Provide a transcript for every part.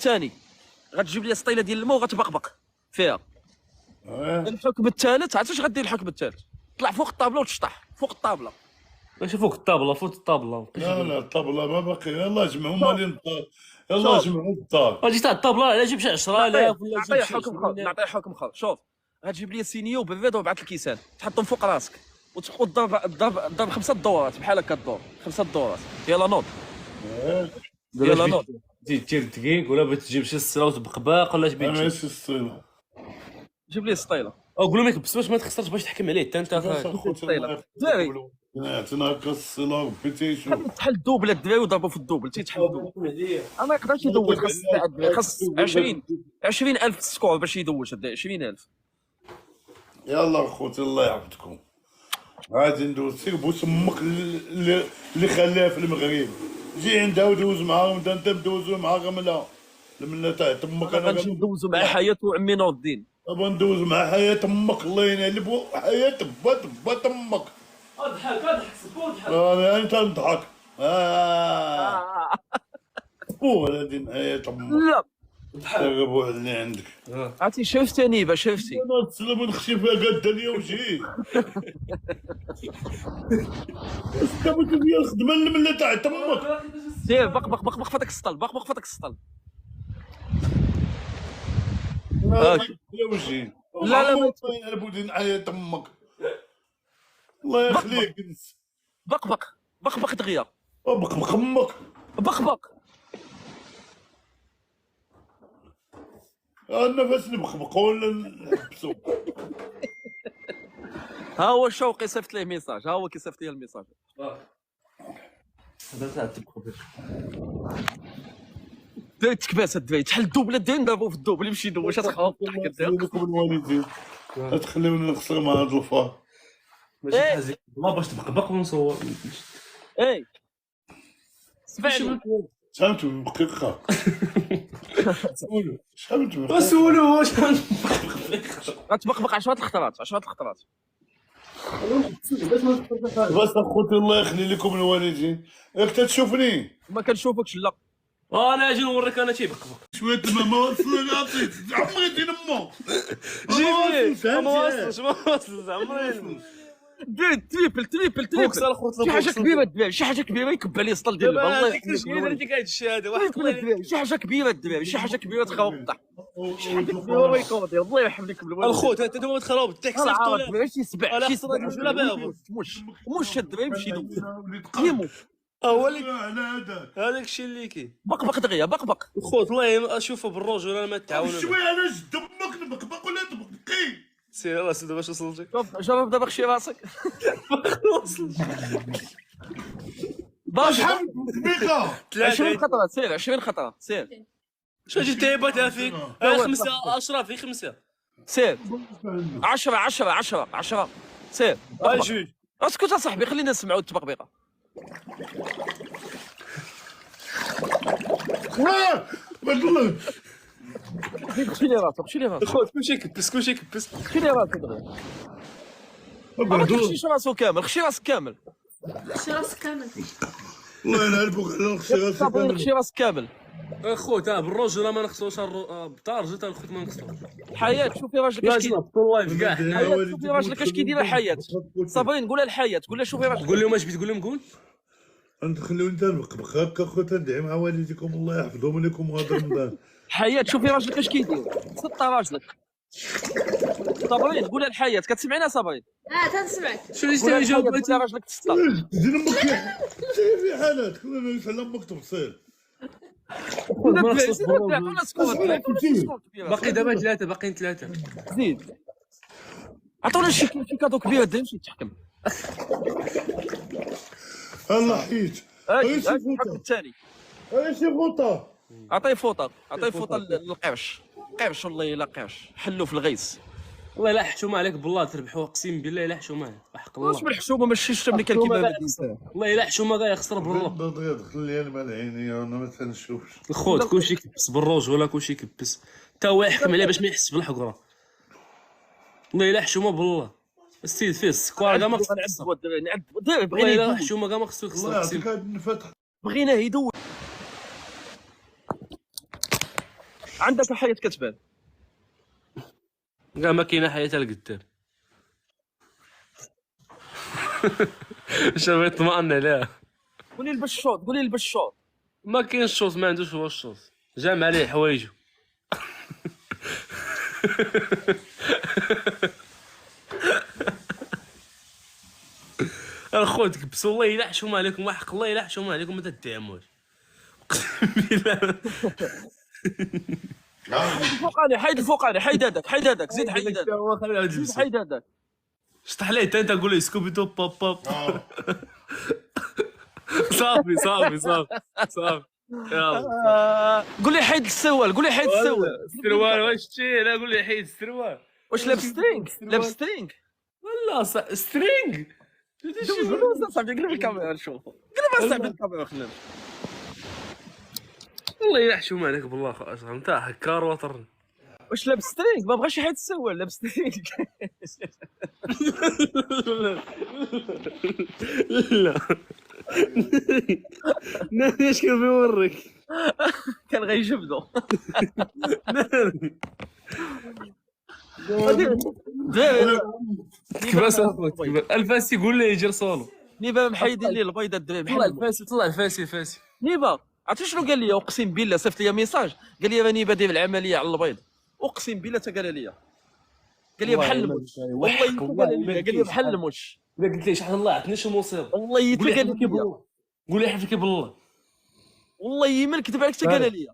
الثاني غتجيب لي سطيله ديال الماء وغتبقبق فيها. الحكم الثالث عرفتي اش غدير الحكم الثالث؟ طلع فوق الطابله وتشطح فوق الطابله. ماشي فوق الطابله، فوق الطابله. لا الطابله ما باقي. يلاه جمعوا مالين يلاه جمعوا الدار. اجي تاع الطابله على جيب شي 10000 ولا نعطيه حكم خاص، نعطيه حكم خاص. شوف غتجيب لي سينيو بالبيض وبعث الكيسان تحطهم فوق راسك وتضرب 5 دورات بحال هكا الدور 5 دورات. يلا نوض يلا نوض. دير دقيق ولا بغيت تجيب شي السلاوت بقباق ولا تبي انا ماشي الصيله. جيب لي السطيله. قول له ما يكبسوش ما تخسرش باش تحكم عليه حتى انت. عطينا هكا الصيله بغيتي شوف بحال الدوبل الدراري وضربوا في الدوبل تيتحل الدوبل. ما يقدرش يدوج. خاص 20,000 سكور باش يدوج. 20,000. يلا خوتي الله يحفظكم. غادي ندوز سير بوس امك اللي خلاها في المغرب. جي عندها ودوز معاهم. انت مدوزو مع غمله تاع تمك. انا غنمشي ندوزو مع حياة وعمي نور الدين. ابا ندوز مع حياة امك الله ينعلب حياة بات امك. اضحك سبو انا انت نضحك. ولا دين حياة امك. لا تغبوا اللي عندك. عرفتي شفتي نيبه شفتي. انا تسلم نخشي فيها قد ليا وجهي. استبدل فيا الخدمه اللي تاع تمك. سير بق في هذاك السطل. بق في هذاك السطل. يا وجهي. لا انا بودي نعيا تمك الله يخليك. بق دغيا. بق امك. بق النفس نبخبق ولا نحبسو. ها هو شوقي صيفط ليه ميساج. ها هو كيصيفط لي الميساج. هذا تاع التبخبيق. دري تكباس الدراري تحل الدوبله الدراري نضربو في الدوبل يمشي يدوش. تخاف لكم الوالدين تخليوني نخسر مع هاد الفار. ماشي حازي ما باش تبقبق ونصور. اي سمعني شحال دقيقة. شحال دقيقة. سولو واش غتبقبق 10 الخطرات. 10 الخطرات. بس اخوتي الله يخلي لكم الوالدين. راك تشوفني ما كنشوفكش. لا انا اجي نوريك انا تيبقبق. شويه الماء ما وصلني. عطيت عمري دين امو. جيبي ما وصلش عمري. دير تريبل شي حاجه كبيره الدراري. شي حاجه كبيره يكب عليه السطل ديال الماء. الله يحميك اللي قاعد الشهاده واحد شي حاجه كبيره الدراري. شي حاجه كبيره تخاوب الضحك. شي حاجه كبيره ما يكوض. الله يحميك الخوت انت دوما تخرب الضحك صافي. شي سبع لا شي خسرت ولا باغي مش الدراري يمشي يدوز يموت. هو اللي على هذاك هذاك الشيء اللي كاين. بق دغيا. بق الخوت الله اشوفه بالرجل انا ما تعاون. شويه على جد امك نبقبق ولا تبقبقي. سير يلاه سيدي باش وصلتي. شوف جرب دابا خشي راسك. باش شحال دقيقة. 20 خطره. سير 20 خطره. سير شنو جيت تعبتها فيك؟ 5 اشرف في 5. سير 10 سير. جوج اسكت اصاحبي خلينا نسمعوا التبقبيقه. والله خشي لي راسك. الخوت كلشي كبس خشي لي راسك دغيا. ما تخشيش راسو كامل. خشي راسك كامل. الله ينعلبوك على خشي راسك. خشي راسك كامل. الخوت بالرجل ما نخصوش بطارجه تاع الخوت ما نخصوش. حياة شوفي راجلك اش كيدير. اللايف كاع حنا شوفي راجلك اش كيدير. حياة صابرين قولها الحياة. قول لها شوفي راجلك. قول لهم اش بغيت تقول لهم قول. ندخلوا انت نبقبق هكا خويا. ندعي مع والديكم الله يحفظهم لكم وهذا رمضان. حياة شوفي راجلك اش كيدير. سطى راجلك. صابرين قولها الحياة. كتسمعينا صابرين؟ تنسمعك. شنو يستاهل يجاوب قولها راجلك تسطى. دير امك في حالات كلنا يسال امك تفصيل. باقي دابا 3 باقيين 3. زيد عطونا شي كادو كبير نمشي نتحكم. الله حيت. الحكم الثاني. شي فوطه. عطيه فوطه للقرش. قرش والله الا قرش. حلو في الغيس. والله الا حشومه عليك بالله تربحوا. اقسم بالله الا حشومه حق الله. واش بالحشومه ماشي الشتا ملي كان كيبان هذا الانسان. والله الا حشومه كاع يخسر بالله. دخل لي المال عيني انا ما تنشوفش. الخوت كلشي كيبس بالروج ولا كلشي كيبس. حتى هو يحكم عليه باش ما يحسش بالحقره. والله الا حشومه بالله. السيد فيه السكوار كاع ما خصو يخسر. والله الا حشومه كاع ما خصو يخسر. الله يعطيك هاد الفتح. بغيناه يدوز. عندك حياه كتبان. كاع ما كاينه حياه لقدام. شنو يطمئن عليها. قولي البشوط، قولي البشوط. ما كاينش الشوط، ما عندوش هو الشوط، جامع عليه حوايجو. الخوت تكبسوا الله يلا حشومه عليكم، وحق الله يلا حشومه عليكم ما تدعموش. اقسم بالله. الفوقاني حيد، الفوقاني حيد هذاك، حيد هذاك، زيد حيد هذاك، زيد حيد هذاك. شطح عليه انت قول له سكوبي دو باب باب. صافي صافي صافي صافي يلا. قول لي حيد السروال، قول لي حيد السروال. السروال واش تشي؟ لا قول لي حيد السروال. واش لابس سترينغ؟ لابس سترينغ والله سترينغ. دوز صاحبي، قلب الكاميرا نشوفو، قلب صاحبي الكاميرا خلينا. والله يلا حشومه عليك بالله خلاص انت هكار وطر. واش لابس سترينغ؟ ما بغاش يحيد السروال، لابس سترينغ. لا اش كان بيوريك؟ كان غيجبدو. كيفاش اخوك الفاسي قول لي يجي صالو. نيبا محيدين لي البيضه الدراري طلع بحال الفاسي، طلع الفاسي فاسي. نيبا. عرفتي شنو قال لي؟ اقسم بالله صيفط لي ميساج قال لي راني بادي العمليه على البيض. اقسم بالله تا قال لي، قال لي بحال الموش. والله قال لي بحال الموش. اذا قلت لي شحال الله عطني شي مصيبه. والله تا قال لي، قول لي حفلك بالله. والله ما نكذب عليك تا قال لي.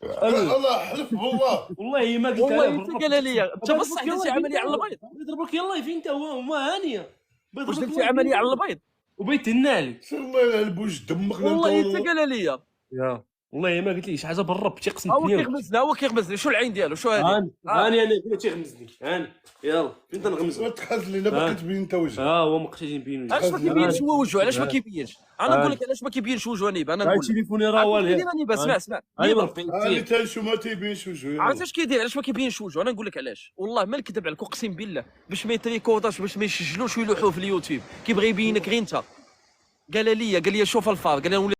الله حلف بالله. والله ما قلت والله تا قال لي انت بصح درتي عمليه على البيض. يضربك يلا فين انت وما هانيه. واش درتي عمليه على البيض؟ وبيت النالي. سير الله يلعب وجه دمك. والله تا قال لي. يا والله ما قلت لي شي حاجه بالرب تيقسم هو بالله. كيغمزنا، هو كيغمزني. شو العين ديالو؟ شو هذه؟ هاني انا قلت تيغمزني. هاني يلا فين تنغمز. تخز لي باقي تبين انت وجهك. هو ما بقيتش نبينو. علاش ما كيبينش هو وجهه؟ علاش ما كيبينش؟ انا نقول لك علاش ما كيبينش وجهه. نيبا انا نقول لك تليفوني راه والو. نيبا اسمع اسمع. ايوا هاني تنشو ما تيبينش وجهه. عرفت اش كيدير؟ علاش ما كيبينش وجهه؟ انا نقول لك علاش. والله ما نكذب عليك، اقسم بالله باش ما يتريكوطاش، باش ما يسجلوش ويلوحوه في اليوتيوب، كيبغي يبينك غير انت. قال لي شوف الفار، قال لي